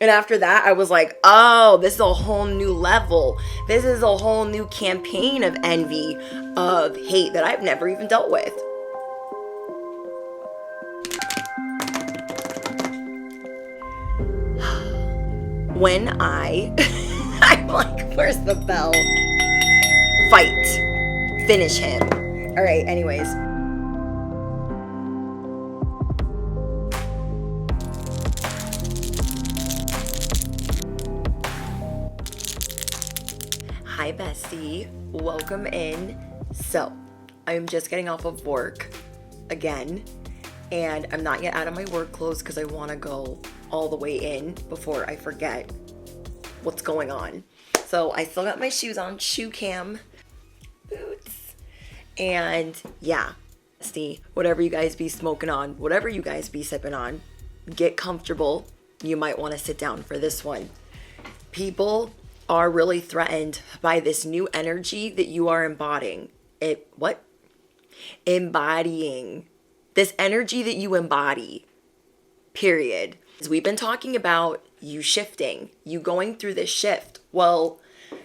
And after that, I was like, oh, this is a whole new level. This is a whole new campaign of envy, of hate that I've never even dealt with. When I'm like, where's the bell? Fight. Finish him. All right, anyways. Hi, bestie. Welcome in. So, I'm just getting off of work again, and I'm not yet out of my work clothes because I want to go all the way in before I forget what's going on. So, I still got my shoes on, shoe cam, boots, and yeah, bestie, whatever you guys be smoking on, whatever you guys be sipping on, get comfortable. You might want to sit down for this one. People are really threatened by this new energy that you are embodying. Embodying. This energy that you embody. Period. We've been talking about you shifting, you going through this shift. Well,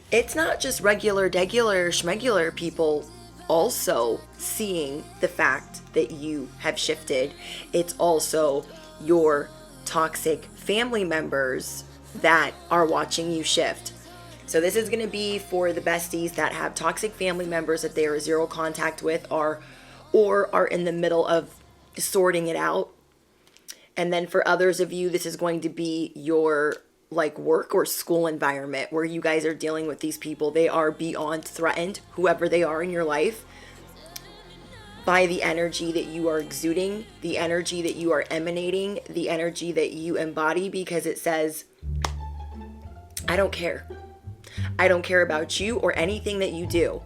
it's not just regular, degular, schmegular people also seeing the fact that you have shifted. It's also your toxic family members that are watching you shift. So this is going to be for the besties that have toxic family members that they are zero contact with, or are in the middle of sorting it out. And then for others of you, this is going to be your like work or school environment where you guys are dealing with these people. They are beyond threatened, whoever they are in your life, by the energy that you are exuding, the energy that you are emanating, the energy that you embody, because it says, I don't care. I don't care about you or anything that you do.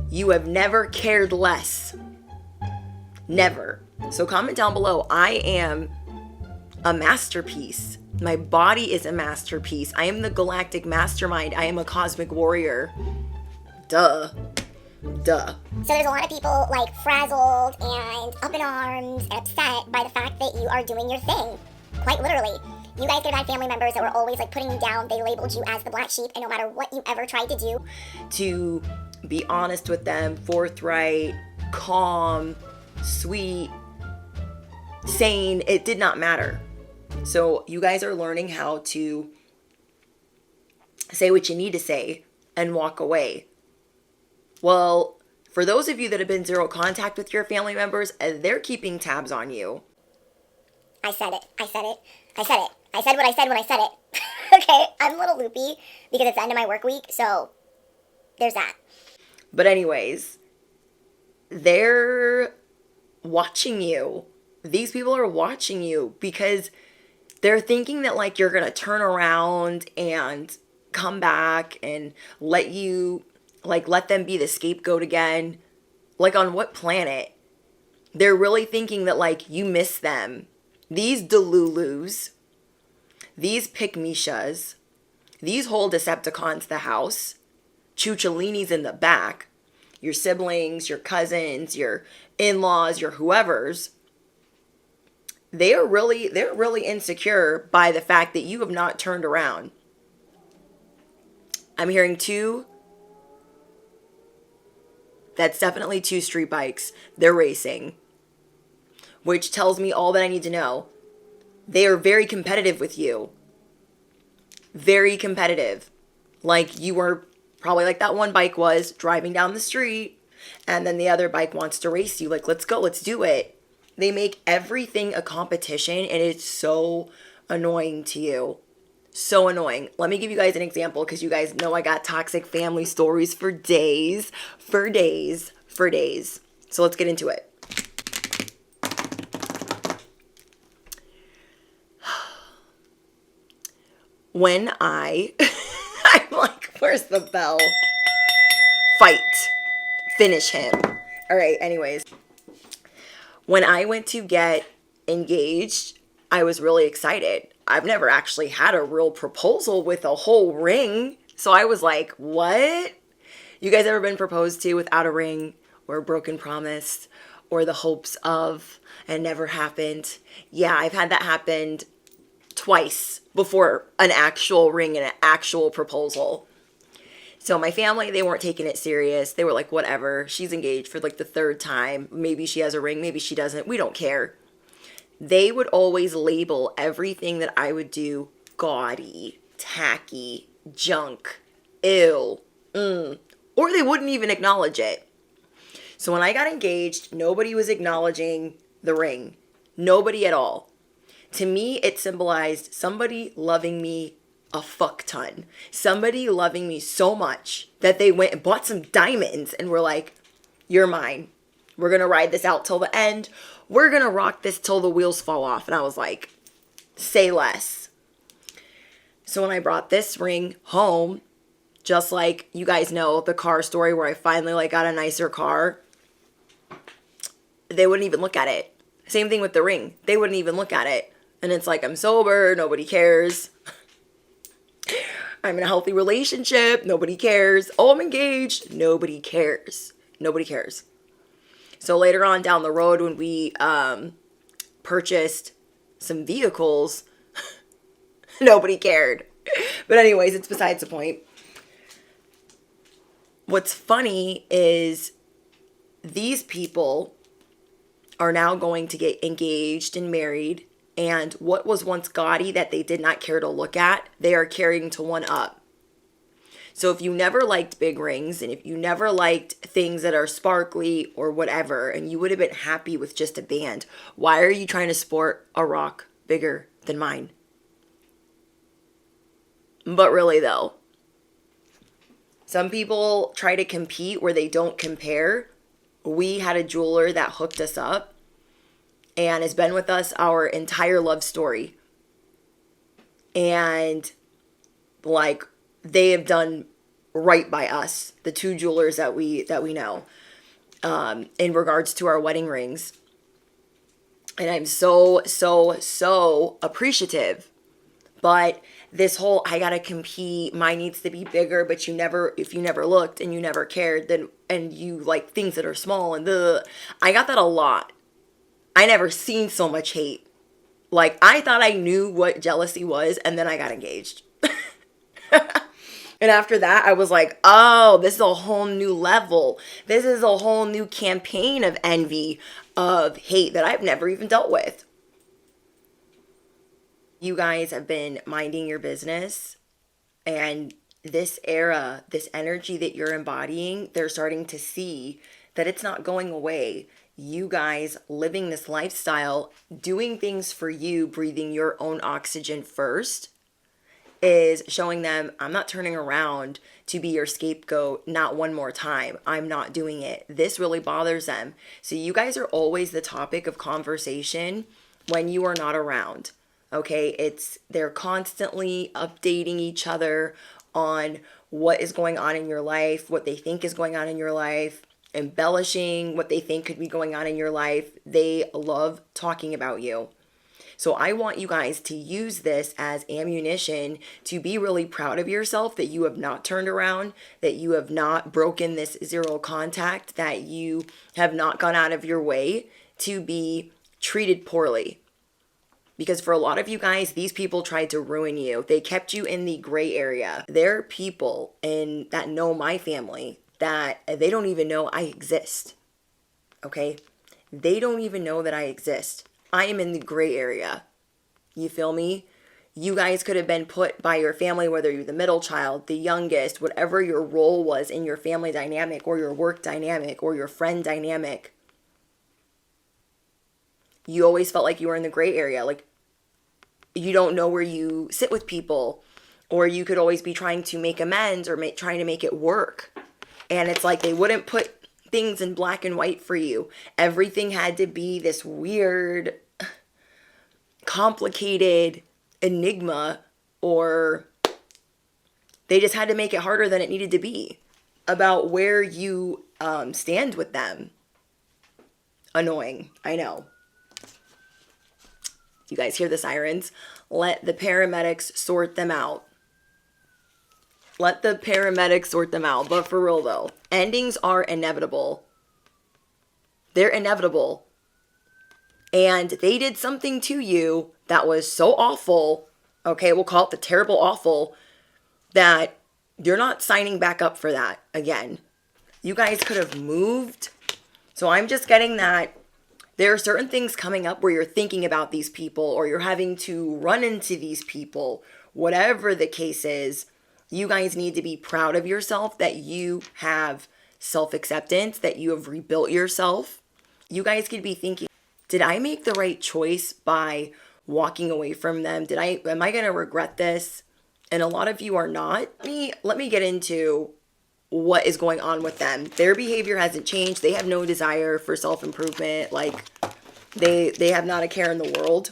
You have never cared less. Never. So comment down below. I am a masterpiece. My body is a masterpiece. I am the galactic mastermind. I am a cosmic warrior. Duh. So there's a lot of people like frazzled and up in arms and upset by the fact that you are doing your thing. Quite literally. You guys could have had family members that were always like putting you down. They labeled you as the black sheep, and no matter what you ever tried to do, to be honest with them, forthright, calm, sweet, sane, it did not matter. So you guys are learning how to say what you need to say and walk away. Well, for those of you that have been zero contact with your family members, they're keeping tabs on you. I said it. I said what I said when I said it. Okay, I'm a little loopy because it's the end of my work week, so there's that. But anyways, they're watching you. These people are watching you because they're thinking that like you're going to turn around and come back and let them be the scapegoat again. Like on what planet? They're really thinking that like you miss them. These Delulus, these Pygmishas, these whole Decepticons the house, Chucholinis in the back, your siblings, your cousins, your in-laws, your whoever's, they're really insecure by the fact that you have not turned around. I'm hearing two. That's definitely two street bikes. They're racing, which tells me all that I need to know. They are very competitive with you. Very competitive. Like you were probably like that one bike was driving down the street, and then the other bike wants to race you. Like, let's go, let's do it. They make everything a competition, and it's so annoying to you. So annoying. Let me give you guys an example because you guys know I got toxic family stories for days. So let's get into it. When I'm like, where's the bell? Fight. Finish him. All right, anyways. When I went to get engaged, I was really excited. I've never actually had a real proposal with a whole ring. So I was like, what? You guys ever been proposed to without a ring or a broken promise or the hopes of and never happened? Yeah, I've had that happen twice before an actual ring and an actual proposal. So my family, they weren't taking it serious. They were like, whatever, she's engaged for like the third time. Maybe she has a ring, maybe she doesn't. We don't care. They would always label everything that I would do gaudy, tacky, junk, ew, or they wouldn't even acknowledge it. So when I got engaged, nobody was acknowledging the ring. Nobody at all. To me, it symbolized somebody loving me a fuck ton. Somebody loving me so much that they went and bought some diamonds and were like, you're mine. We're going to ride this out till the end. We're going to rock this till the wheels fall off. And I was like, say less. So when I brought this ring home, just like you guys know the car story where I finally like got a nicer car, they wouldn't even look at it. Same thing with the ring. They wouldn't even look at it. And it's like, I'm sober. Nobody cares. I'm in a healthy relationship. Nobody cares. Oh, I'm engaged. Nobody cares. Nobody cares. So later on down the road when we purchased some vehicles, nobody cared. But anyways, it's besides the point. What's funny is these people are now going to get engaged and married. And what was once gaudy that they did not care to look at, they are carrying to one up. So if you never liked big rings and if you never liked things that are sparkly or whatever, and you would have been happy with just a band, why are you trying to sport a rock bigger than mine? But really though, some people try to compete where they don't compare. We had a jeweler that hooked us up and has been with us our entire love story. And like they have done right by us, the two jewelers that we know, in regards to our wedding rings. And I'm so appreciative. But this whole, I gotta compete, mine needs to be bigger, but if you never looked and you never cared, then, and you like things that are small and I got that a lot. I never seen so much hate. Like, I thought I knew what jealousy was, and then I got engaged. And after that, I was like, oh, this is a whole new level. This is a whole new campaign of envy, of hate that I've never even dealt with. You guys have been minding your business, and this era, this energy that you're embodying, they're starting to see that it's not going away. You guys living this lifestyle, doing things for you, breathing your own oxygen first, is showing them, I'm not turning around to be your scapegoat, not one more time. I'm not doing it. This really bothers them. So you guys are always the topic of conversation when you are not around. Okay, they're constantly updating each other on what is going on in your life, what they think is going on in your life, embellishing what they think could be going on in your life. They love talking about you. So I want you guys to use this as ammunition to be really proud of yourself that you have not turned around, that you have not broken this zero contact, that you have not gone out of your way to be treated poorly. Because for a lot of you guys, these people tried to ruin you. They kept you in the gray area. There are people that know my family that they don't even know I exist. Okay? They don't even know that I exist. I am in the gray area. You feel me? You guys could have been put by your family, whether you're the middle child, the youngest, whatever your role was in your family dynamic or your work dynamic or your friend dynamic. You always felt like you were in the gray area. Like, you don't know where you sit with people, or you could always be trying to make amends or trying to make it work. And it's like they wouldn't put things in black and white for you. Everything had to be this weird, complicated enigma, or they just had to make it harder than it needed to be about where you stand with them. Annoying, I know. You guys hear the sirens? Let the paramedics sort them out. Let the paramedics sort them out. But for real though, endings are inevitable. They're inevitable. And they did something to you that was so awful Okay, we'll call it the terrible awful, that you're not signing back up for that again. You guys could have moved. So I'm just getting that there are certain things coming up where you're thinking about these people or you're having to run into these people. Whatever the case is, you guys need to be proud of yourself that you have self-acceptance, that you have rebuilt yourself. You guys could be thinking, did I make the right choice by walking away from them? Am I going to regret this? And a lot of you are not. Let me get into what is going on with them. Their behavior hasn't changed. They have no desire for self-improvement. Like they have not a care in the world.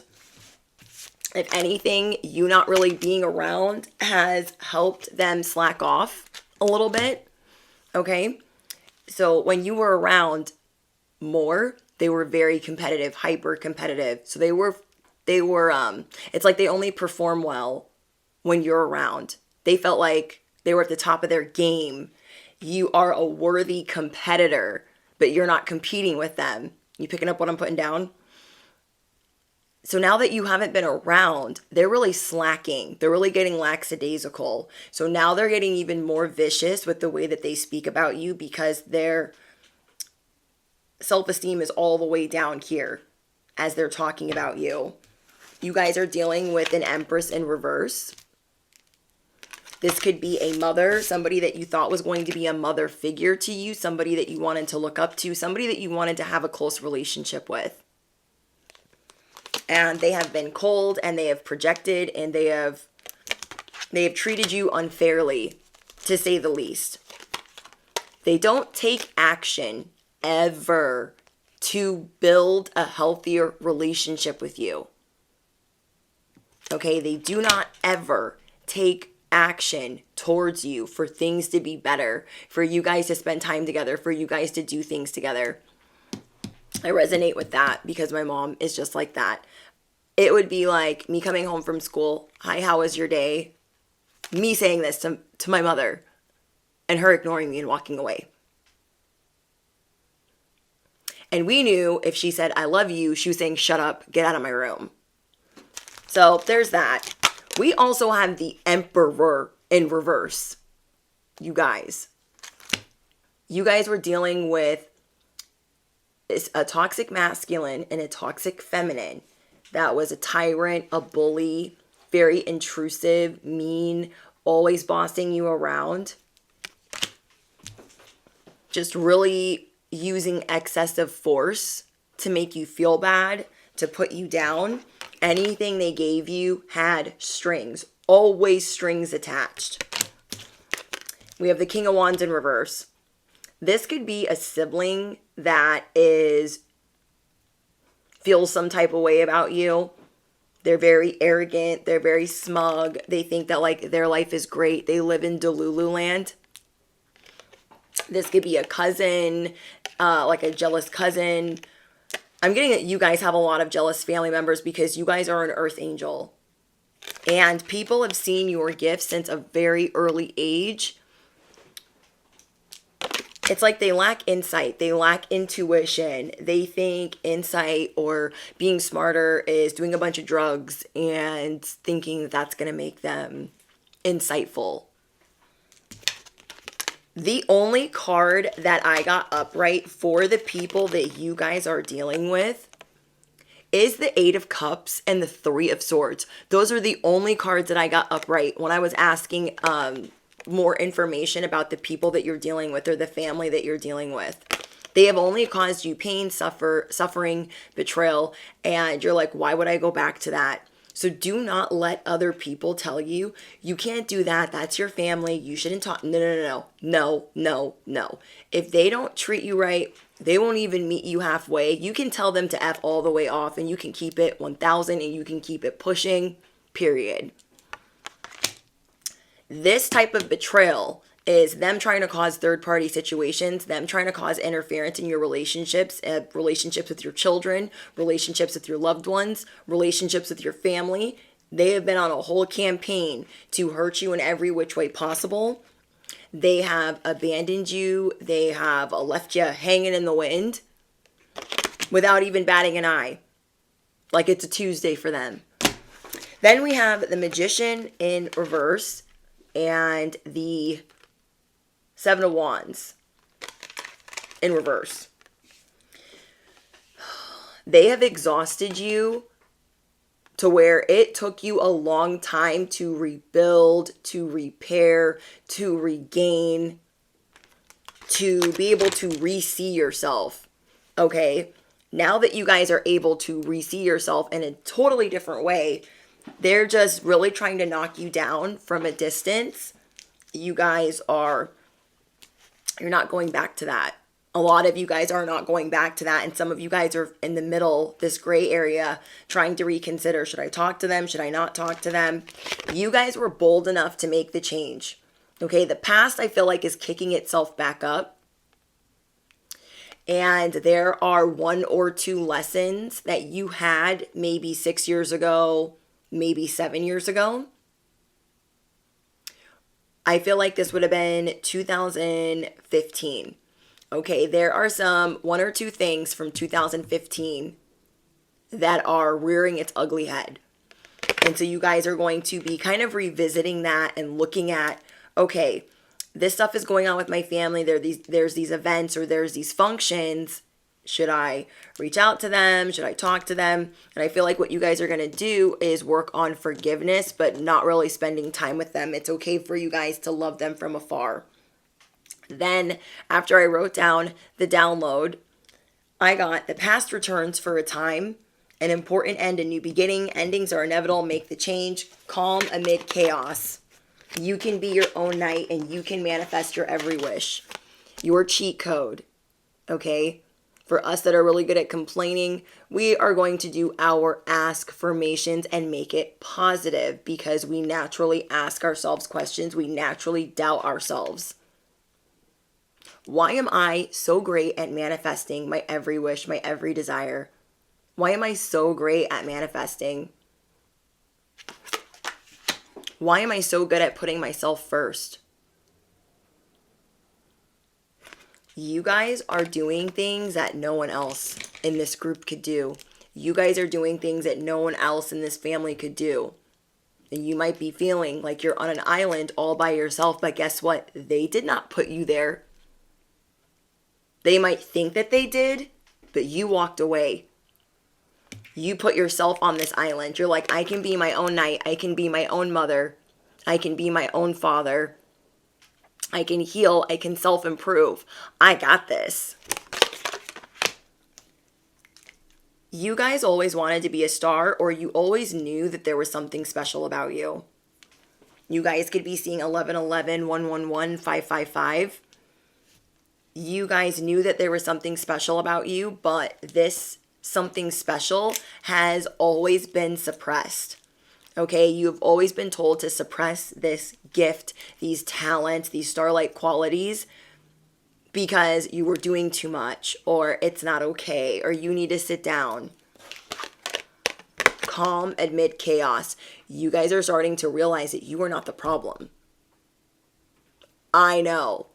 If anything, you not really being around has helped them slack off a little bit. Okay? So when you were around more, they were very competitive, hyper competitive. So they were it's like they only perform well when you're around. They felt like they were at the top of their game. You are a worthy competitor, but you're not competing with them. You picking up what I'm putting down? So now that you haven't been around, they're really slacking. They're really getting lackadaisical. So now they're getting even more vicious with the way that they speak about you because their self-esteem is all the way down here as they're talking about you. You guys are dealing with an Empress in reverse. This could be a mother, somebody that you thought was going to be a mother figure to you, somebody that you wanted to look up to, somebody that you wanted to have a close relationship with. And they have been cold and they have projected and they have treated you unfairly, to say the least. They don't take action ever to build a healthier relationship with you. Okay, they do not ever take action towards you for things to be better, for you guys to spend time together, for you guys to do things together. I resonate with that because my mom is just like that. It would be like me coming home from school, hi, how was your day? Me saying this to my mother and her ignoring me and walking away. And we knew if she said, I love you, she was saying, shut up, get out of my room. So there's that. We also have the Emperor in reverse. You guys were dealing with a toxic masculine and a toxic feminine that was a tyrant, a bully, very intrusive, mean, always bossing you around. Just really using excessive force to make you feel bad, to put you down. Anything they gave you had strings, always strings attached. We have the King of Wands in reverse. This could be a sibling that feels some type of way about you. They're very arrogant. They're very smug. They think that like their life is great. They live in Delulu land. This could be a cousin, like a jealous cousin. I'm getting that you guys have a lot of jealous family members because you guys are an earth angel. And people have seen your gifts since a very early age. It's like they lack insight. They lack intuition. They think insight or being smarter is doing a bunch of drugs and thinking that that's going to make them insightful. The only card that I got upright for the people that you guys are dealing with is the Eight of Cups and the Three of Swords. Those are the only cards that I got upright when I was asking more information about the people that you're dealing with or the family that you're dealing with. They have only caused you pain, suffering, betrayal, and you're like, why would I go back to that? So do not let other people tell you, you can't do that. That's your family. You shouldn't talk. No. If they don't treat you right, they won't even meet you halfway. You can tell them to F all the way off and you can keep it 1,000 and you can keep it pushing, period. This type of betrayal is them trying to cause third-party situations, them trying to cause interference in your relationships, relationships with your children, relationships with your loved ones, relationships with your family. They have been on a whole campaign to hurt you in every which way possible. They have abandoned you. They have left you hanging in the wind without even batting an eye. Like it's a Tuesday for them. Then we have the Magician in reverse and the Seven of Wands in reverse. They have exhausted you to where it took you a long time to rebuild, to repair, to regain, to be able to re-see yourself. Okay? Now that you guys are able to re-see yourself in a totally different way, they're just really trying to knock you down from a distance. You're not going back to that. A lot of you guys are not going back to that. And some of you guys are in the middle, this gray area, trying to reconsider. Should I talk to them? Should I not talk to them? You guys were bold enough to make the change. Okay, the past, I feel like, is kicking itself back up. And there are 1 or 2 lessons that you had maybe 6 years ago, maybe 7 years ago. I feel like this would have been 2015. Okay, there are 1 or 2 things from 2015 that are rearing its ugly head. And so you guys are going to be kind of revisiting that and looking at, okay, this stuff is going on with my family. There's these events or there's these functions. Should I reach out to them? Should I talk to them? And I feel like what you guys are going to do is work on forgiveness, but not really spending time with them. It's okay for you guys to love them from afar. Then, after I wrote down the download, I got the past returns for a time, an important end, a new beginning. Endings are inevitable. Make the change. Calm amid chaos. You can be your own knight and you can manifest your every wish. Your cheat code. Okay? For us that are really good at complaining, we are going to do our ask formations and make it positive because we naturally ask ourselves questions. We naturally doubt ourselves. Why am I so great at manifesting my every wish, my every desire? Why am I so great at manifesting? Why am I so good at putting myself first? You guys are doing things that no one else in this group could do. You guys are doing things that no one else in this family could do. And you might be feeling like you're on an island all by yourself, but guess what? They did not put you there. They might think that they did, but you walked away. You put yourself on this island. You're like, I can be my own knight. I can be my own mother. I can be my own father. I can heal. I can self-improve. I got this. You guys always wanted to be a star, or you always knew that there was something special about you. You guys could be seeing 1111, 111, 555. You guys knew that there was something special about you, but this something special has always been suppressed. Okay, you've always been told to suppress this gift, these talents, these starlight qualities because you were doing too much, or it's not okay, or you need to sit down. Calm amid chaos. You guys are starting to realize that you are not the problem. I know.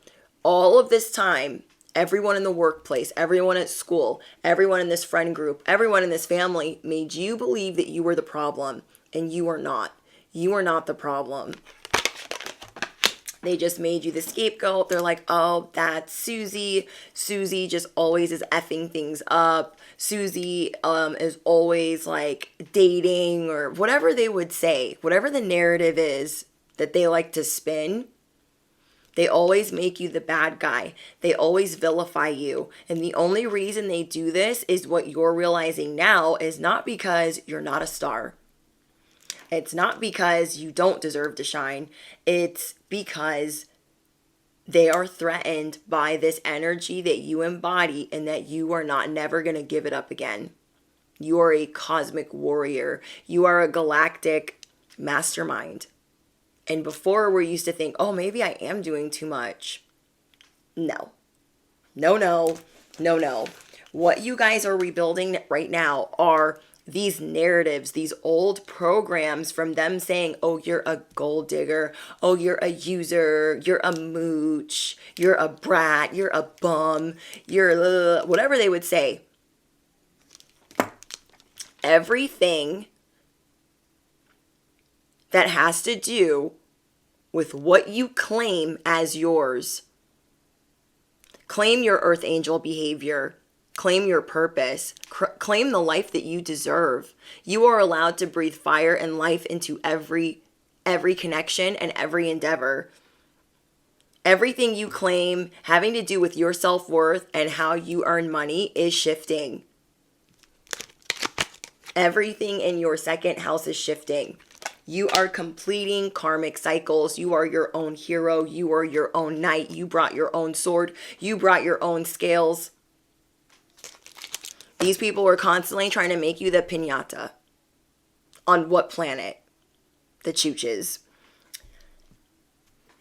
All of this time, everyone in the workplace, everyone at school, everyone in this friend group, everyone in this family made you believe that you were the problem, and you are not. You are not the problem. They just made you the scapegoat. They're like, oh, that's Susie. Susie just always is effing things up. Susie is always like dating, or whatever they would say, whatever the narrative is that they like to spin. They always make you the bad guy. They always vilify you. And the only reason they do this is what you're realizing now is not because you're not a star. It's not because you don't deserve to shine. It's because they are threatened by this energy that you embody and that you are never going to give it up again. You are a cosmic warrior. You are a galactic mastermind. And before we used to think, oh, maybe I am doing too much. No. No. What you guys are rebuilding right now are these narratives, these old programs from them saying, oh, you're a gold digger. Oh, you're a user. You're a mooch. You're a brat. You're a bum. You're whatever they would say. Everything that has to do with what you claim as yours. Claim your earth angel behavior. Claim your purpose. Claim the life that you deserve. You are allowed to breathe fire and life into every connection and every endeavor. Everything you claim having to do with your self-worth and how you earn money is shifting. Everything in your second house is shifting. You are completing karmic cycles. You are your own hero. You are your own knight. You brought your own sword. You brought your own scales. These people are constantly trying to make you the piñata. On what planet? The chooches.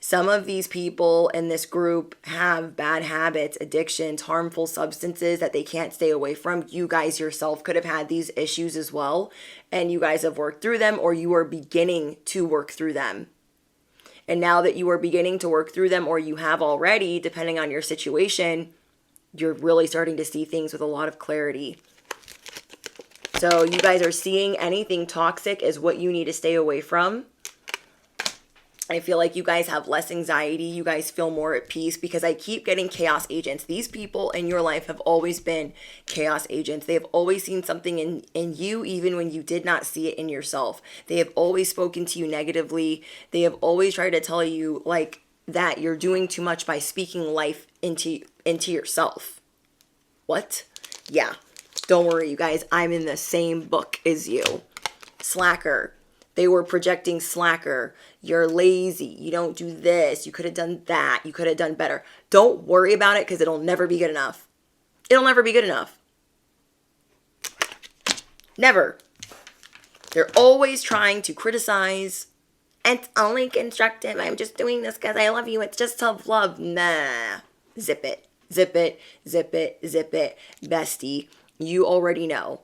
Some of these people in this group have bad habits, addictions, harmful substances that they can't stay away from. You guys yourself could have had these issues as well, and you guys have worked through them, or you are beginning to work through them. And now that you are beginning to work through them, or you have already, depending on your situation, you're really starting to see things with a lot of clarity. So you guys are seeing anything toxic as what you need to stay away from. I feel like you guys have less anxiety. You guys feel more at peace because I keep getting chaos agents. These people in your life have always been chaos agents. They have always seen something in you even when you did not see it in yourself. They have always spoken to you negatively. They have always tried to tell you like that you're doing too much by speaking life into yourself. What? Yeah. Don't worry, you guys. I'm in the same book as you. Slacker. They were projecting slacker. You're lazy. You don't do this. You could have done that. You could have done better. Don't worry about it because it'll never be good enough. It'll never be good enough. Never. They're always trying to criticize. It's only constructive. I'm just doing this because I love you. It's just self-love. Nah. Zip it. Zip it. Zip it. Zip it. Bestie, you already know.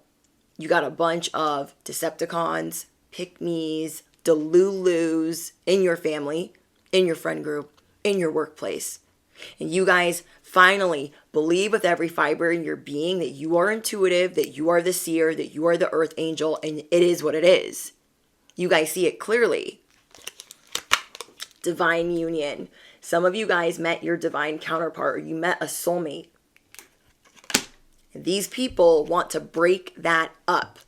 You got a bunch of Decepticons, pick-me's, delulus in your family, in your friend group, in your workplace. And you guys finally believe with every fiber in your being that you are intuitive, that you are the seer, that you are the earth angel, and it is what it is. You guys see it clearly. Divine union. Some of you guys met your divine counterpart, or you met a soulmate. And these people want to break that up.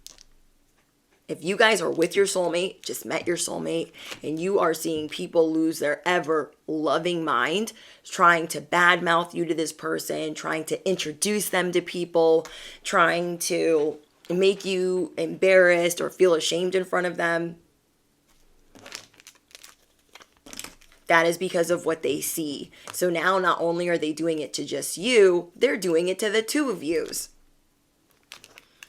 If you guys are with your soulmate, just met your soulmate, and you are seeing people lose their ever loving mind, trying to badmouth you to this person, trying to introduce them to people, trying to make you embarrassed or feel ashamed in front of them, that is because of what they see. So now not only are they doing it to just you, they're doing it to the two of yous.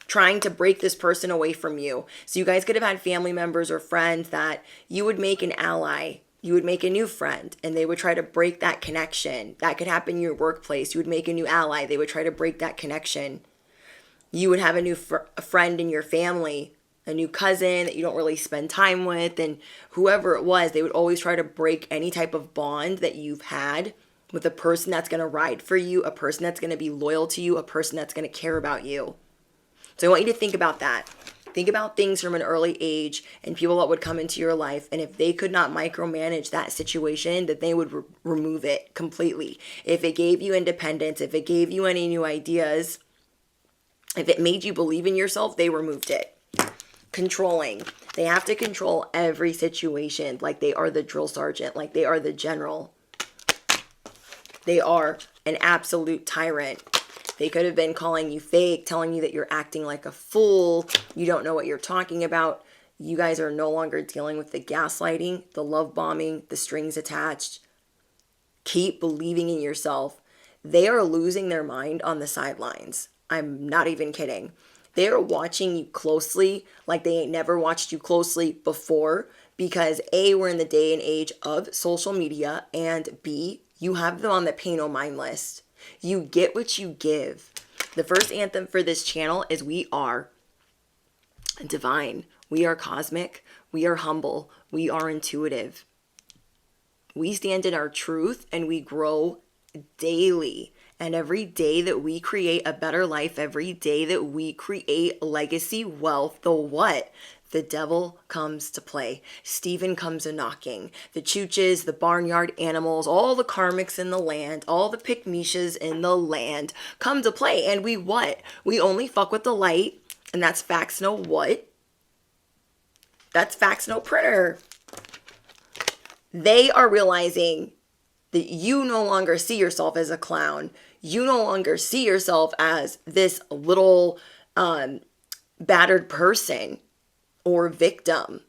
Trying to break this person away from you. So you guys could have had family members or friends that you would make an ally. You would make a new friend and they would try to break that connection. That could happen in your workplace. You would make a new ally. They would try to break that connection. You would have a new friend in your family, a new cousin that you don't really spend time with, and whoever it was, they would always try to break any type of bond that you've had with a person that's going to ride for you, a person that's going to be loyal to you, a person that's going to care about you. So I want you to think about that. Think about things from an early age and people that would come into your life. And if they could not micromanage that situation, that they would remove it completely. If it gave you independence, if it gave you any new ideas, if it made you believe in yourself, they removed it. Controlling. They have to control every situation like they are the drill sergeant, like they are the general. They are an absolute tyrant. They could have been calling you fake, telling you that you're acting like a fool. You don't know what you're talking about. You guys are no longer dealing with the gaslighting, the love bombing, the strings attached. Keep believing in yourself. They are losing their mind on the sidelines. I'm not even kidding. They are watching you closely like they ain't never watched you closely before because A, we're in the day and age of social media, and B, you have them on the pay no mind list. You get what you give. The first anthem for this channel is we are divine. We are cosmic. We are humble. We are intuitive. We stand in our truth and we grow daily. And every day that we create a better life, every day that we create legacy wealth, the what? The devil comes to play. Stephen comes a knocking. The chooches, the barnyard animals, all the karmics in the land, all the pygmishas in the land come to play. And we what? We only fuck with the light. And that's facts, no what? That's facts, no printer. They are realizing that you no longer see yourself as a clown. You no longer see yourself as this little battered person or victim.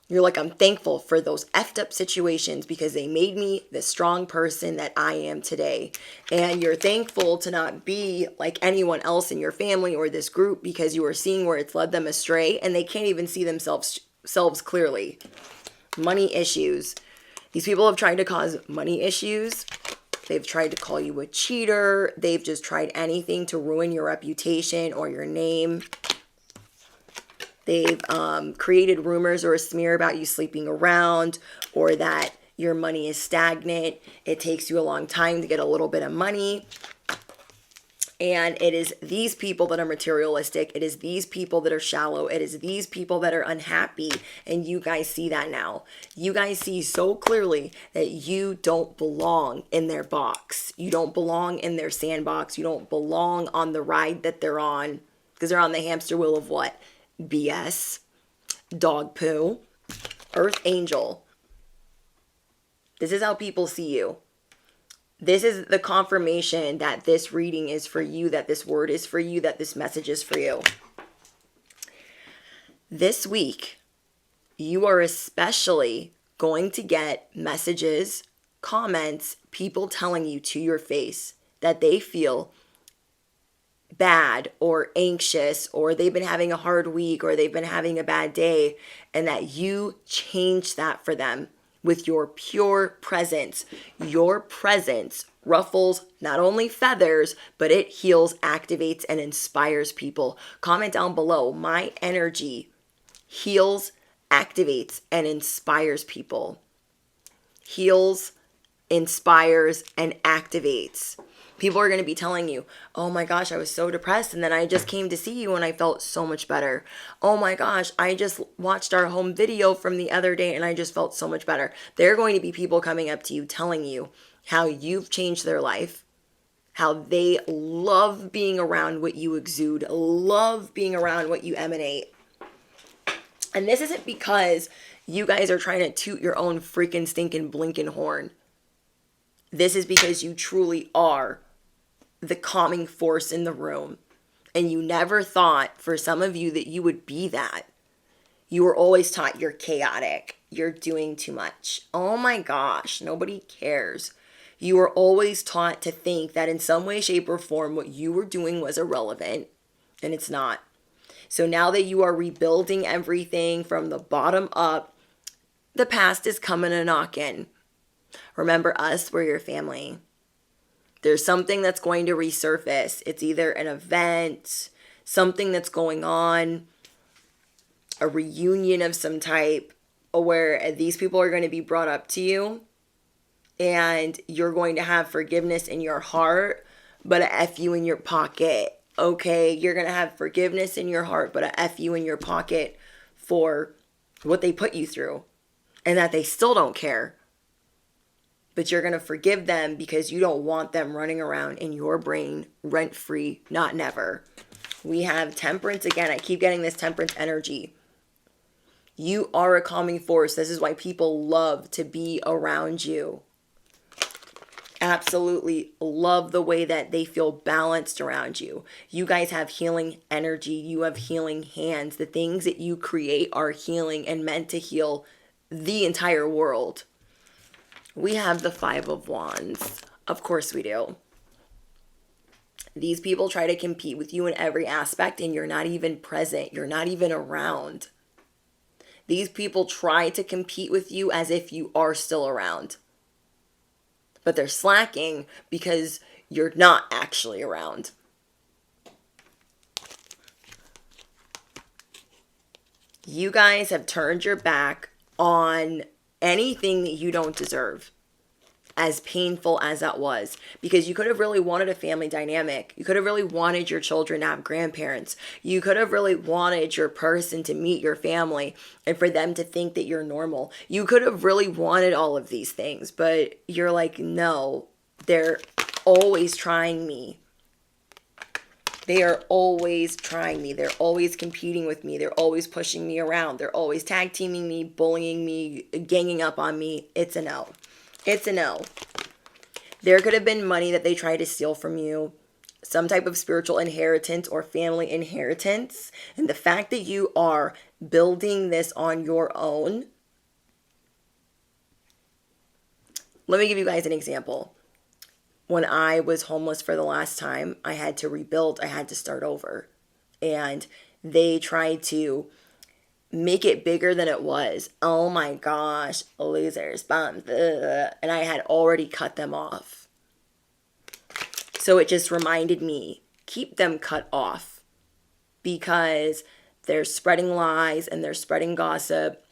You're like, I'm thankful for those effed up situations because they made me the strong person that I am today. And you're thankful to not be like anyone else in your family or this group because you are seeing where it's led them astray and they can't even see themselves clearly. Money issues. These people have tried to cause money issues. They've tried to call you a cheater. They've just tried anything to ruin your reputation or your name. They've created rumors or a smear about you sleeping around or that your money is stagnant. It takes you a long time to get a little bit of money. And it is these people that are materialistic. It is these people that are shallow. It is these people that are unhappy. And you guys see that now. You guys see so clearly that you don't belong in their box. You don't belong in their sandbox. You don't belong on the ride that they're on. Because they're on the hamster wheel of what? BS, dog poo, earth angel. This is how people see you. This is the confirmation that this reading is for you, that this word is for you, that this message is for you. This week, you are especially going to get messages, comments, people telling you to your face that they feel bad or anxious or they've been having a hard week or they've been having a bad day, and that you change that for them with your pure presence. Your presence ruffles not only feathers, but it heals, activates, and inspires people. Comment down below. My energy heals, activates, and inspires people. Heals, inspires, and activates. People are going to be telling you, oh my gosh, I was so depressed and then I just came to see you and I felt so much better. Oh my gosh, I just watched our home video from the other day and I just felt so much better. There are going to be people coming up to you telling you how you've changed their life, how they love being around what you exude, love being around what you emanate. And this isn't because you guys are trying to toot your own freaking stinking blinking horn. This is because you truly are the calming force in the room. And you never thought, for some of you, that you would be that. You were always taught you're chaotic. You're doing too much. Oh my gosh, nobody cares. You were always taught to think that in some way, shape, or form, what you were doing was irrelevant. And it's not. So now that you are rebuilding everything from the bottom up, the past is coming a knockin'. Remember us, we're your family. There's something that's going to resurface. It's either an event, something that's going on, a reunion of some type, where these people are going to be brought up to you and you're going to have forgiveness in your heart, but a F you in your pocket. Okay, you're going to have forgiveness in your heart, but a F you in your pocket for what they put you through and that they still don't care. But you're going to forgive them because you don't want them running around in your brain rent-free, not never. We have temperance again. I keep getting this temperance energy. You are a calming force. This is why people love to be around you. Absolutely love the way that they feel balanced around you. You guys have healing energy. You have healing hands. The things that you create are healing and meant to heal the entire world. We have the Five of Wands. Of course we do. These people try to compete with you in every aspect and you're not even present. You're not even around. These people try to compete with you as if you are still around. But they're slacking because you're not actually around. You guys have turned your back on anything that you don't deserve. as painful as that was, because you could have really wanted a family dynamic. You could have really wanted your children to have grandparents. You could have really wanted your person to meet your family and for them to think that you're normal. You could have really wanted all of these things, but you're like, no, they're always trying me. They are always trying me. They're always competing with me. They're always pushing me around. They're always tag teaming me, bullying me, ganging up on me. It's a no. It's a no. There could have been money that they tried to steal from you, some type of spiritual inheritance or family inheritance. And the fact that you are building this on your own. Let me give you guys an example. When I was homeless for the last time, I had to rebuild. I had to start over. And they tried to make it bigger than it was. Oh my gosh, losers, bums. Ugh. And I had already cut them off. So it just reminded me, keep them cut off, because they're spreading lies and they're spreading gossip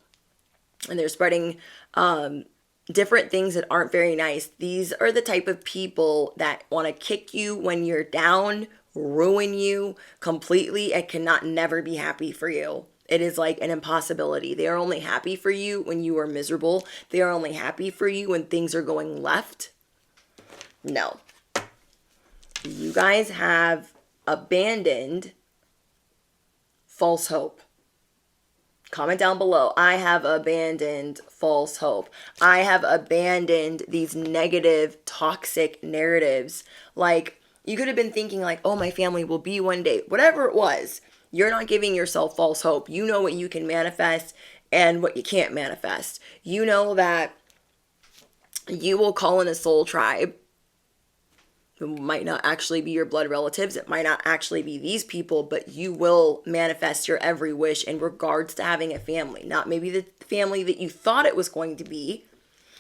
and they're spreading different things that aren't very nice. These are the type of people that want to kick you when you're down, ruin you completely, and cannot never be happy for you. It is like an impossibility. They are only happy for you when you are miserable. They are only happy for you when things are going left. No. You guys have abandoned false hope. Comment down below. I have abandoned false hope. I have abandoned these negative, toxic narratives. Like, you could have been thinking like, oh, my family will be one day. Whatever it was, you're not giving yourself false hope. You know what you can manifest and what you can't manifest. You know that you will call in a soul tribe. It might not actually be your blood relatives. It might not actually be these people, but you will manifest your every wish in regards to having a family. Not maybe the family that you thought it was going to be.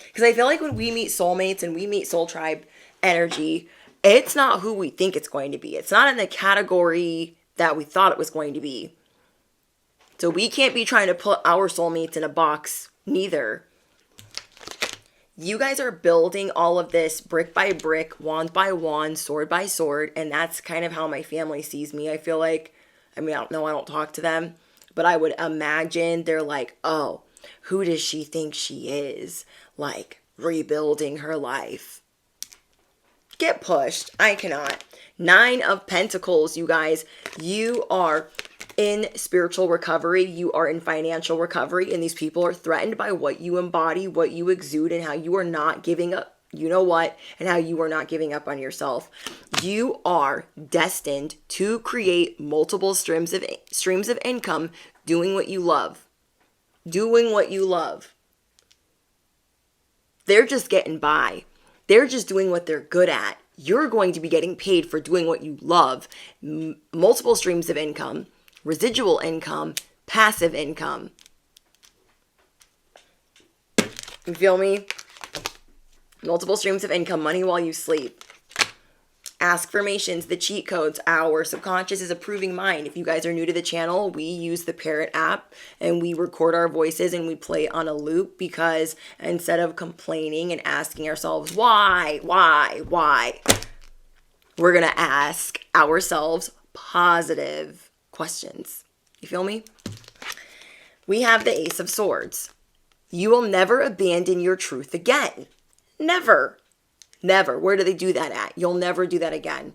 Because I feel like when we meet soulmates and we meet soul tribe energy, it's not who we think it's going to be. It's not in the category that we thought it was going to be. So we can't be trying to put our soulmates in a box, neither. You guys are building all of this brick by brick, wand by wand, sword by sword, and that's kind of how my family sees me. I feel like, I don't know, I don't talk to them, but I would imagine they're like, oh, who does she think she is? Like, rebuilding her life. Get pushed. I cannot. 9 of Pentacles, you guys. You are in spiritual recovery, you are in financial recovery, and these people are threatened by what you embody, what you exude, and how you are not giving up, you know what, and how you are not giving up on yourself. You are destined to create multiple streams of income doing what you love. Doing what you love. They're just getting by. They're just doing what they're good at. You're going to be getting paid for doing what you love. Multiple streams of income. Residual income, passive income. You feel me? Multiple streams of income, money while you sleep. Affirmations, the cheat codes, our subconscious is a proving mind. If you guys are new to the channel, we use the Parrot app and we record our voices and we play on a loop, because instead of complaining and asking ourselves, why, we're going to ask ourselves positive questions. You feel me? We have the Ace of Swords. You will never abandon your truth again. Never. Never. Where do they do that at? You'll never do that again.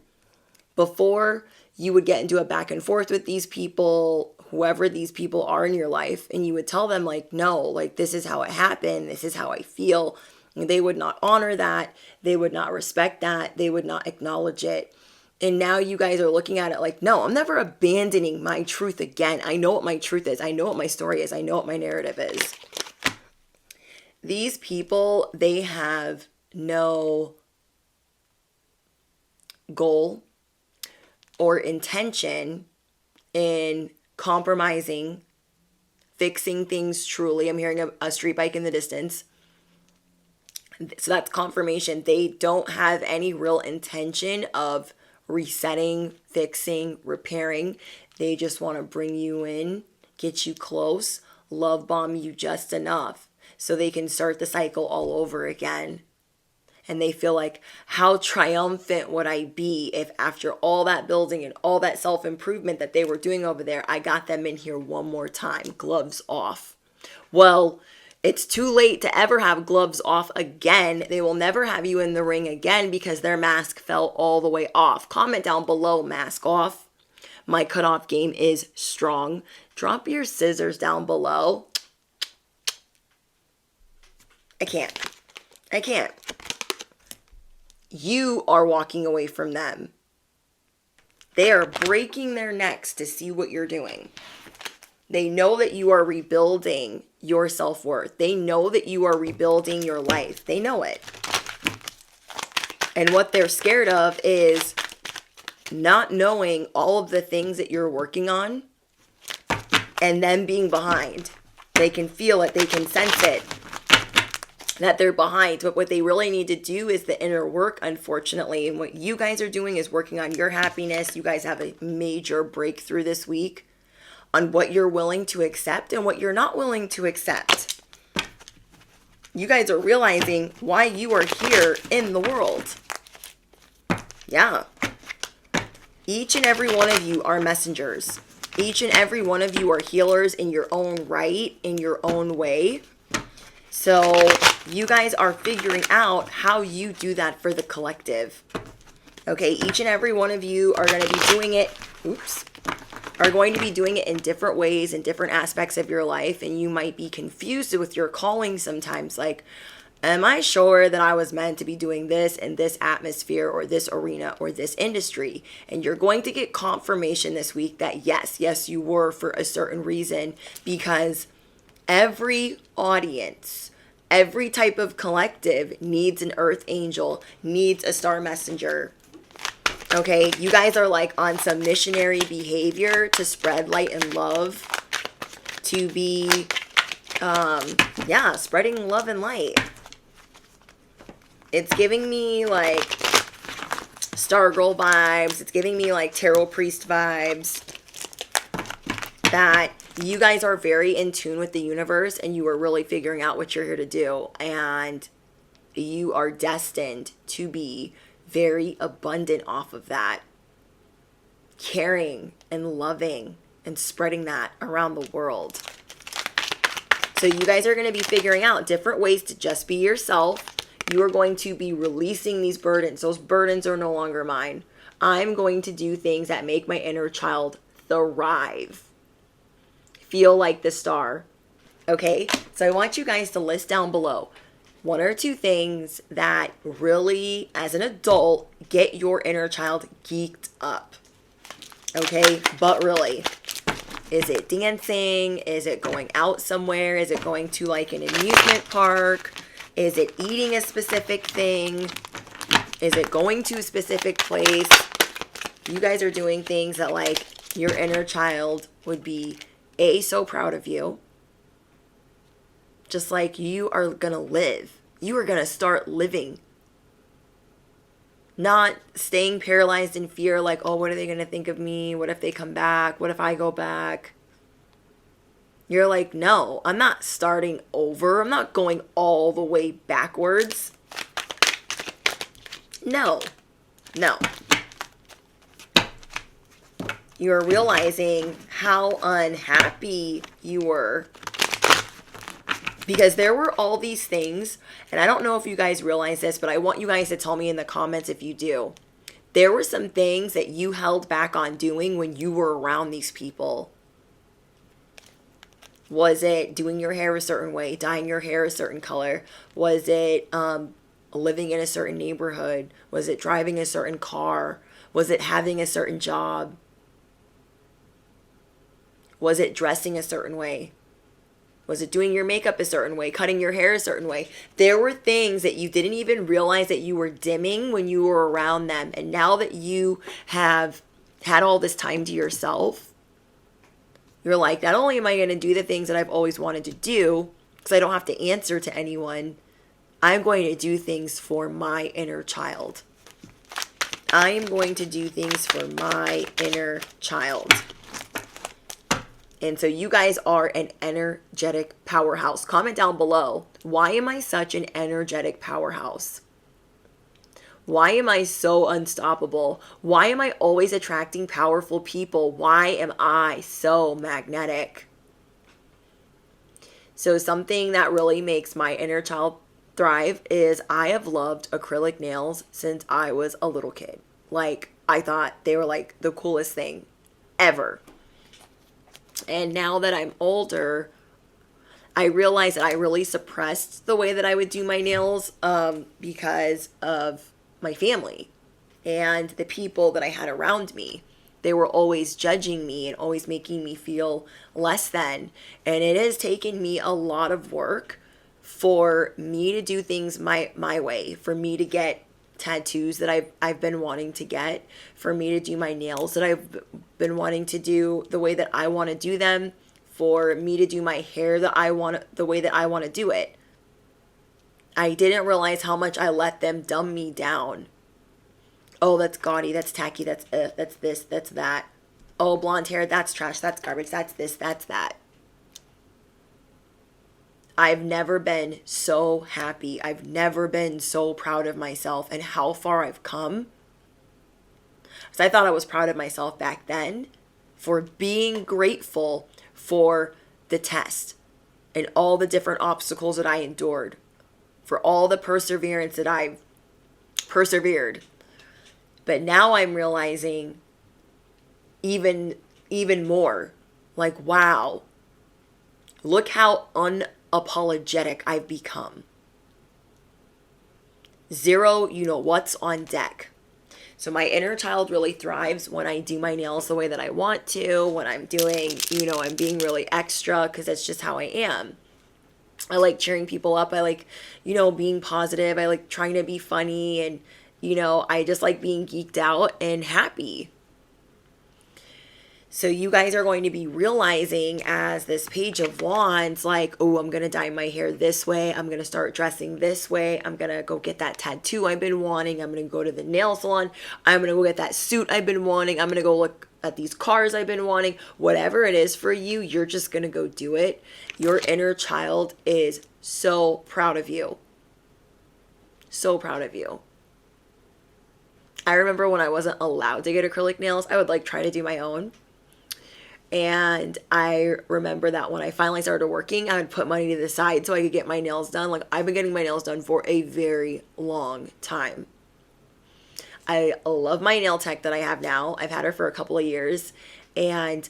Before, you would get into a back and forth with these people, whoever these people are in your life, and you would tell them like, no, like this is how it happened. This is how I feel. And they would not honor that. They would not respect that. They would not acknowledge it. And now you guys are looking at it like, no, I'm never abandoning my truth again. I know what my truth is. I know what my story is. I know what my narrative is. These people, they have no goal or intention in compromising, fixing things truly. I'm hearing a street bike in the distance. So that's confirmation. They don't have any real intention of resetting, fixing, repairing. They just want to bring you in, get you close, love bomb you just enough so they can start the cycle all over again. And they feel like, how triumphant would I be if after all that building and all that self-improvement that they were doing over there, I got them in here one more time, gloves off. Well, it's too late to ever have gloves off again. They will never have you in the ring again because their mask fell all the way off. Comment down below, mask off. My cutoff game is strong. Drop your scissors down below. I can't. You are walking away from them. They are breaking their necks to see what you're doing. They know that you are rebuilding your self-worth. They know that you are rebuilding your life. They know it. And what they're scared of is not knowing all of the things that you're working on and them being behind. They can feel it. They can sense it, that they're behind. But what they really need to do is the inner work, unfortunately. And what you guys are doing is working on your happiness. You guys have a major breakthrough this week on what you're willing to accept and what you're not willing to accept. You guys are realizing why you are here in the world. Yeah. Each and every one of you are messengers. Each and every one of you are healers in your own right, in your own way. So you guys are figuring out how you do that for the collective. Okay, each and every one of you are going to be doing it. Are going to be doing it in different ways, in different aspects of your life. And you might be confused with your calling sometimes. Like, am I sure that I was meant to be doing this in this atmosphere or this arena or this industry? And you're going to get confirmation this week that yes, you were for a certain reason, because every audience, every type of collective needs an earth angel, needs a star messenger. Okay, you guys are like on some missionary behavior to spread light and love, to be, spreading love and light. It's giving me like Stargirl vibes. It's giving me like Tarot Priest vibes. That you guys are very in tune with the universe and you are really figuring out what you're here to do. And you are destined to be very abundant off of that. Caring and loving and spreading that around the world. So you guys are going to be figuring out different ways to just be yourself. You are going to be releasing these burdens. Those burdens are no longer mine. I'm going to do things that make my inner child thrive. Feel like the star. Okay? So I want you guys to list down below 1 or 2 things that really, as an adult, get your inner child geeked up. Okay? But really, is it dancing? Is it going out somewhere? Is it going to like an amusement park? Is it eating a specific thing? Is it going to a specific place? You guys are doing things that like your inner child would be so proud of you. Just like you are gonna live. You are gonna start living. Not staying paralyzed in fear like, oh, what are they gonna think of me? What if they come back? What if I go back? You're like, no, I'm not starting over. I'm not going all the way backwards. No. You're realizing how unhappy you were. Because there were all these things, and I don't know if you guys realize this, but I want you guys to tell me in the comments if you do. There were some things that you held back on doing when you were around these people. Was it doing your hair a certain way, dyeing your hair a certain color? Was it living in a certain neighborhood? Was it driving a certain car? Was it having a certain job? Was it dressing a certain way? Was it doing your makeup a certain way, cutting your hair a certain way? There were things that you didn't even realize that you were dimming when you were around them. And now that you have had all this time to yourself, you're like, not only am I going to do the things that I've always wanted to do, because I don't have to answer to anyone, I'm going to do things for my inner child. I am going to do things for my inner child. And so you guys are an energetic powerhouse. Comment down below, why am I such an energetic powerhouse? Why am I so unstoppable? Why am I always attracting powerful people? Why am I so magnetic? So something that really makes my inner child thrive is I have loved acrylic nails since I was a little kid. Like, I thought they were like the coolest thing ever. And now that I'm older, I realized that I really suppressed the way that I would do my nails because of my family and the people that I had around me. They were always judging me and always making me feel less than. And it has taken me a lot of work for me to do things my way, for me to get tattoos that I've been wanting to get, for me to do my nails that I've been wanting to do the way that I want to do them, for me to do my hair the way that I want to do it. I didn't realize how much I let them dumb me down. Oh, that's gaudy, that's tacky, that's this, that's that. Oh, blonde hair, that's trash, that's garbage, that's this, that's that. I've never been so happy. I've never been so proud of myself and how far I've come. Because I thought I was proud of myself back then for being grateful for the test and all the different obstacles that I endured, for all the perseverance that I've persevered. But now I'm realizing even more, like, wow, look how unapologetic I've become. Zero, what's on deck. So my inner child really thrives when I do my nails the way that I want to, when I'm doing, I'm being really extra because that's just how I am. I like cheering people up. I like, being positive. I like trying to be funny, and, I just like being geeked out and happy. So you guys are going to be realizing as this Page of Wands, like, oh, I'm going to dye my hair this way. I'm going to start dressing this way. I'm going to go get that tattoo I've been wanting. I'm going to go to the nail salon. I'm going to go get that suit I've been wanting. I'm going to go look at these cars I've been wanting. Whatever it is for you, you're just going to go do it. Your inner child is so proud of you. So proud of you. I remember when I wasn't allowed to get acrylic nails, I would like try to do my own. And I remember that when I finally started working, I would put money to the side so I could get my nails done. Like, I've been getting my nails done for a very long time. I love my nail tech that I have now. I've had her for a couple of years. And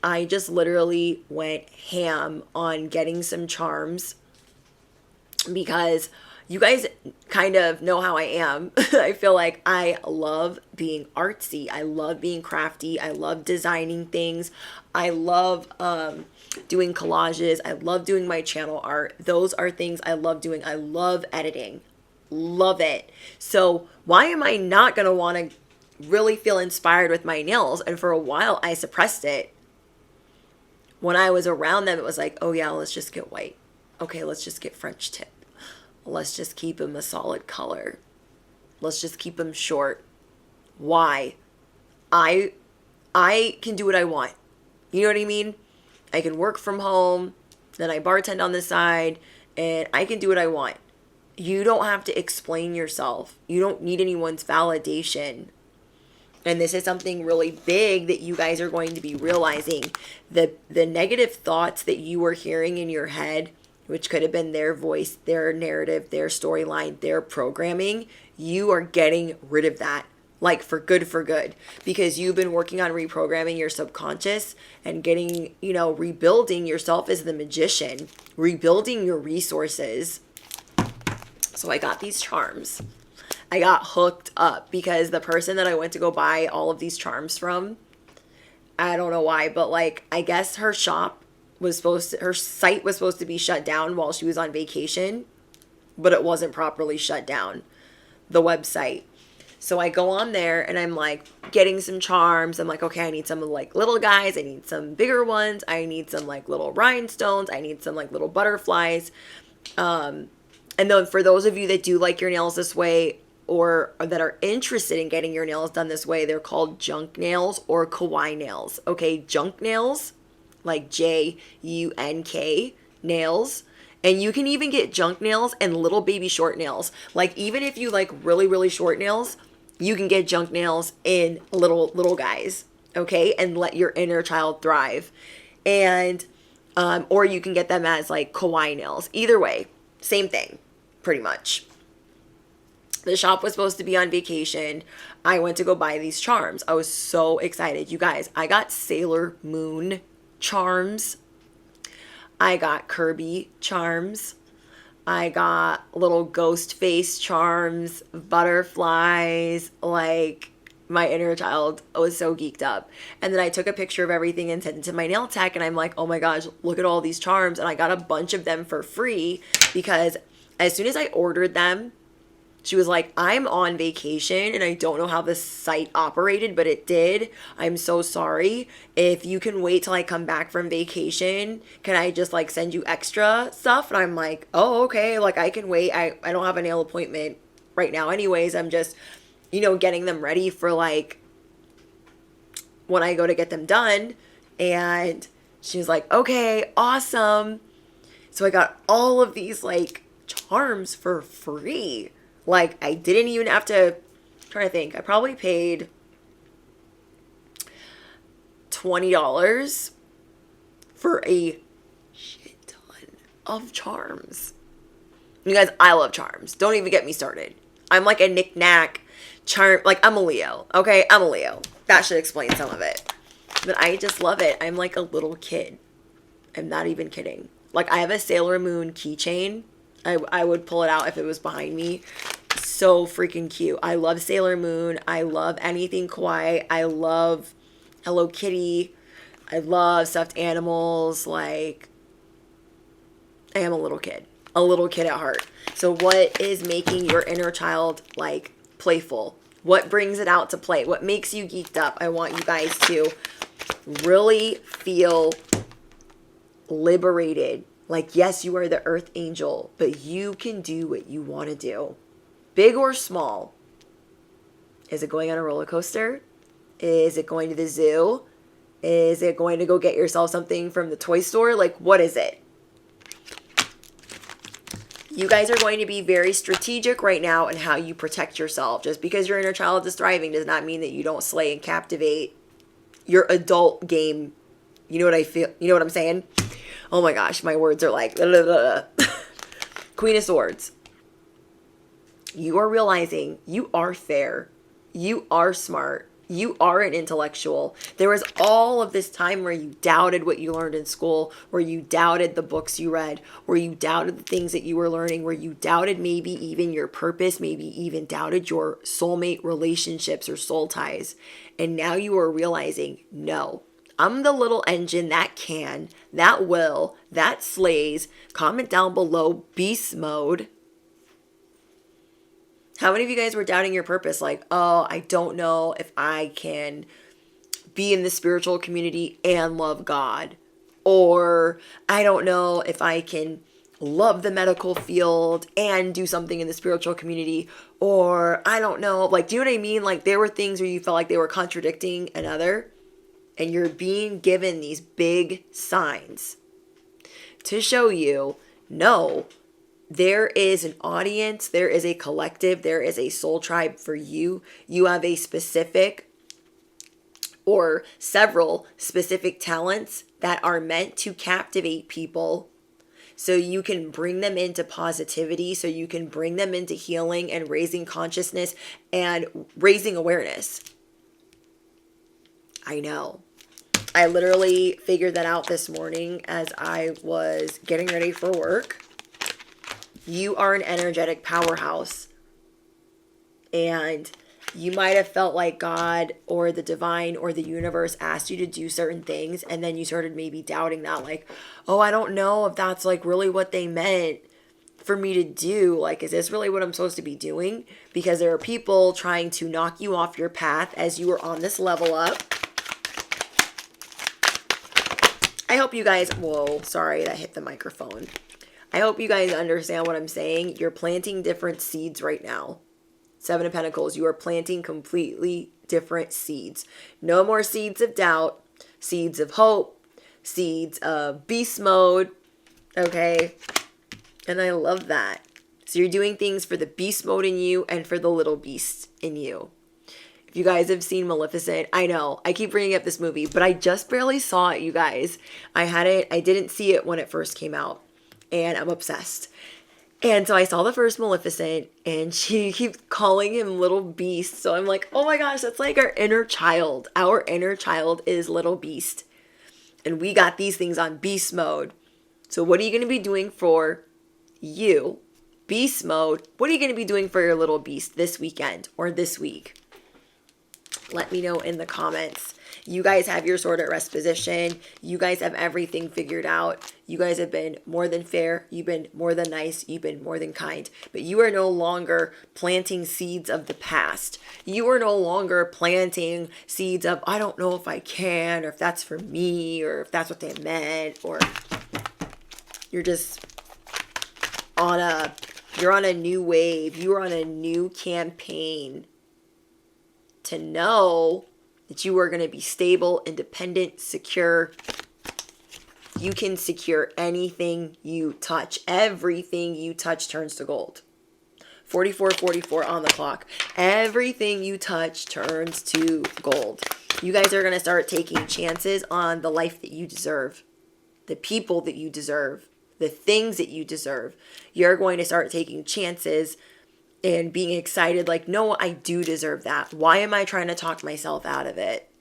I just literally went ham on getting some charms because you guys kind of know how I am. I feel like I love being artsy. I love being crafty. I love designing things. I love doing collages. I love doing my channel art. Those are things I love doing. I love editing. Love it. So why am I not going to want to really feel inspired with my nails? And for a while, I suppressed it. When I was around them, it was like, oh yeah, let's just get white. Okay, let's just get French tip. Let's just keep them a solid color. Let's just keep them short. Why? I can do what I want. You know what I mean? I can work from home, then I bartend on the side, and I can do what I want. You don't have to explain yourself. You don't need anyone's validation. And this is something really big that you guys are going to be realizing. The negative thoughts that you were hearing in your head, which could have been their voice, their narrative, their storyline, their programming, you are getting rid of that, like for good, because you've been working on reprogramming your subconscious and getting, rebuilding yourself as the magician, rebuilding your resources. So I got these charms. I got hooked up because the person that I went to go buy all of these charms from, I don't know why, but like, I guess her site was supposed to be shut down while she was on vacation, but it wasn't properly shut down, the website. So I go on there and I'm like getting some charms. I'm like, okay, I need some like little guys. I need some bigger ones. I need some like little rhinestones. I need some like little butterflies. And then for those of you that do like your nails this way, or that are interested in getting your nails done this way, they're called junk nails or kawaii nails. Okay, junk nails, like Junk nails, And you can even get junk nails and little baby short nails. Like even if you like really, really short nails, you can get junk nails in little guys, okay? And let your inner child thrive. And or you can get them as like kawaii nails. Either way, same thing, pretty much. The shop was supposed to be on vacation. I went to go buy these charms. I was so excited. You guys, I got Sailor Moon charms. I got Kirby charms. I got little ghost face charms, butterflies. Like, my inner child was so geeked up. And then I took a picture of everything and sent it to my nail tech. And I'm like, oh my gosh, look at all these charms. And I got a bunch of them for free because as soon as I ordered them, she was like, I'm on vacation and I don't know how this site operated, but it did. I'm so sorry. If you can wait till I come back from vacation, can I just like send you extra stuff? And I'm like, oh, okay. Like I can wait. I don't have a nail appointment right now anyways. I'm just, getting them ready for like when I go to get them done. And she was like, okay, awesome. So I got all of these like charms for free. Like, I didn't even have to, I'm trying to think, I probably paid $20 for a shit ton of charms. You guys, I love charms. Don't even get me started. I'm like a knick-knack charm, like, I'm a Leo, okay? I'm a Leo. That should explain some of it. But I just love it. I'm like a little kid. I'm not even kidding. Like, I have a Sailor Moon keychain. I would pull it out if it was behind me. So freaking cute. I love Sailor Moon. I love anything kawaii. I love Hello Kitty. I love stuffed animals. Like, I am a little kid at heart. So what is making your inner child like playful? What brings it out to play? What makes you geeked up? I want you guys to really feel liberated. Like, yes, you are the earth angel, but you can do what you want to do. Big or small. Is it going on a roller coaster? Is it going to the zoo? Is it going to go get yourself something from the toy store? Like, what is it? You guys are going to be very strategic right now in how you protect yourself. Just because your inner child is thriving does not mean that you don't slay and captivate your adult game. You know what I feel? You know what I'm saying? Oh my gosh, my words are like, blah, blah, blah. Queen of Swords. You are realizing you are fair. You are smart. You are an intellectual. There was all of this time where you doubted what you learned in school, where you doubted the books you read, where you doubted the things that you were learning, where you doubted maybe even your purpose, maybe even doubted your soulmate relationships or soul ties. And now you are realizing, no. I'm the little engine that can, that will, that slays. Comment down below, beast mode. How many of you guys were doubting your purpose? Like, oh, I don't know if I can be in the spiritual community and love God. Or I don't know if I can love the medical field and do something in the spiritual community. Or I don't know. Like, do you know what I mean? Like, there were things where you felt like they were contradicting another. And you're being given these big signs to show you, no, there is an audience, there is a collective, there is a soul tribe for you. You have a specific or several specific talents that are meant to captivate people so you can bring them into positivity, so you can bring them into healing and raising consciousness and raising awareness. I know. I literally figured that out this morning as I was getting ready for work. You are an energetic powerhouse. And you might have felt like God or the divine or the universe asked you to do certain things. And then you started maybe doubting that. Like, oh, I don't know if that's like really what they meant for me to do. Like, is this really what I'm supposed to be doing? Because there are people trying to knock you off your path as you are on this level up. I hope you guys, whoa, sorry, that hit the microphone. I hope you guys understand what I'm saying. You're planting different seeds right now. Seven of Pentacles, you are planting completely different seeds. No more seeds of doubt, seeds of hope, seeds of beast mode, okay? And I love that. So you're doing things for the beast mode in you and for the little beast in you. If you guys have seen Maleficent, I know, I keep bringing up this movie, but I just barely saw it, you guys. I didn't see it when it first came out, and I'm obsessed. And so I saw the first Maleficent, and she keeps calling him little beast. So I'm like, oh my gosh, that's like our inner child. Our inner child is little beast. And we got these things on beast mode. So what are you going to be doing for you? Beast mode. What are you going to be doing for your little beast this weekend or this week? Let me know in the comments. You guys have your sword at rest position. You guys have everything figured out. You guys have been more than fair. You've been more than nice. You've been more than kind. But you are no longer planting seeds of the past. You are no longer planting seeds of, I don't know if I can, or if that's for me, or if that's what they meant, or you're just you're on a new wave. You're on a new campaign to know that you are going to be stable, independent, secure. You can secure anything you touch. Everything you touch turns to gold. 44:44 on the clock. Everything you touch turns to gold. You guys are going to start taking chances on the life that you deserve, the people that you deserve, the things that you deserve. You're going to start taking chances and being excited like, no, I do deserve that. Why am I trying to talk myself out of it?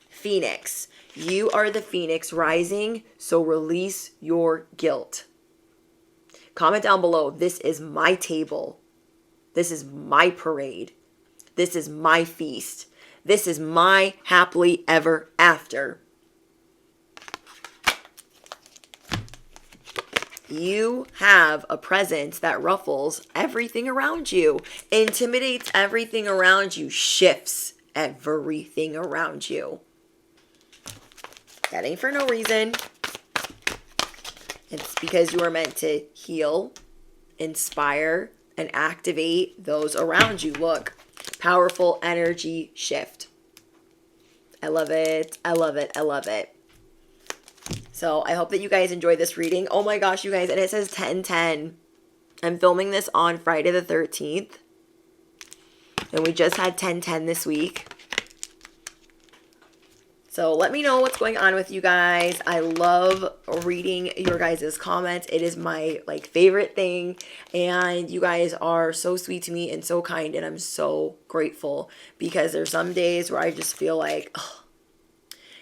Phoenix. You are the phoenix rising, so release your guilt. Comment down below, this is my table. This is my parade. This is my feast. This is my happily ever after. You have a presence that ruffles everything around you, intimidates everything around you, shifts everything around you. That ain't for no reason. It's because you are meant to heal, inspire, and activate those around you. Look, powerful energy shift. I love it. I love it. I love it. So I hope that you guys enjoyed this reading. Oh my gosh, you guys. And it says 10:10. I'm filming this on Friday the 13th. And we just had 10:10 this week. So let me know what's going on with you guys. I love reading your guys' comments. It is my favorite thing. And you guys are so sweet to me and so kind. And I'm so grateful because there's some days where I just feel like, oh,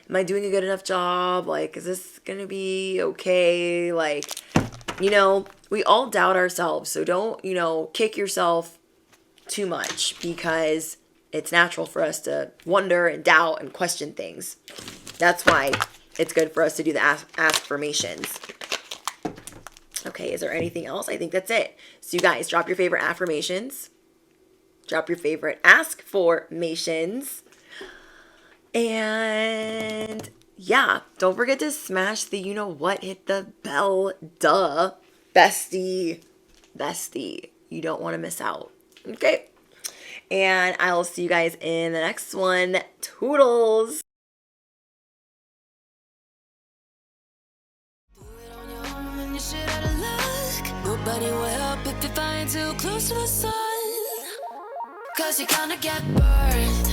am I doing a good enough job? Is this going to be okay? We all doubt ourselves. So don't, kick yourself too much because it's natural for us to wonder and doubt and question things. That's why it's good for us to do the affirmations. Okay, is there anything else? I think that's it. So you guys, drop your favorite affirmations. Drop your favorite ask-formations. And yeah, don't forget to smash the you-know-what, hit the bell, duh. Bestie. You don't want to miss out. Okay. And I'll see you guys in the next one. Toodles. Nobody will help if you're flying too close to the sun. 'Cause you're gonna get burned.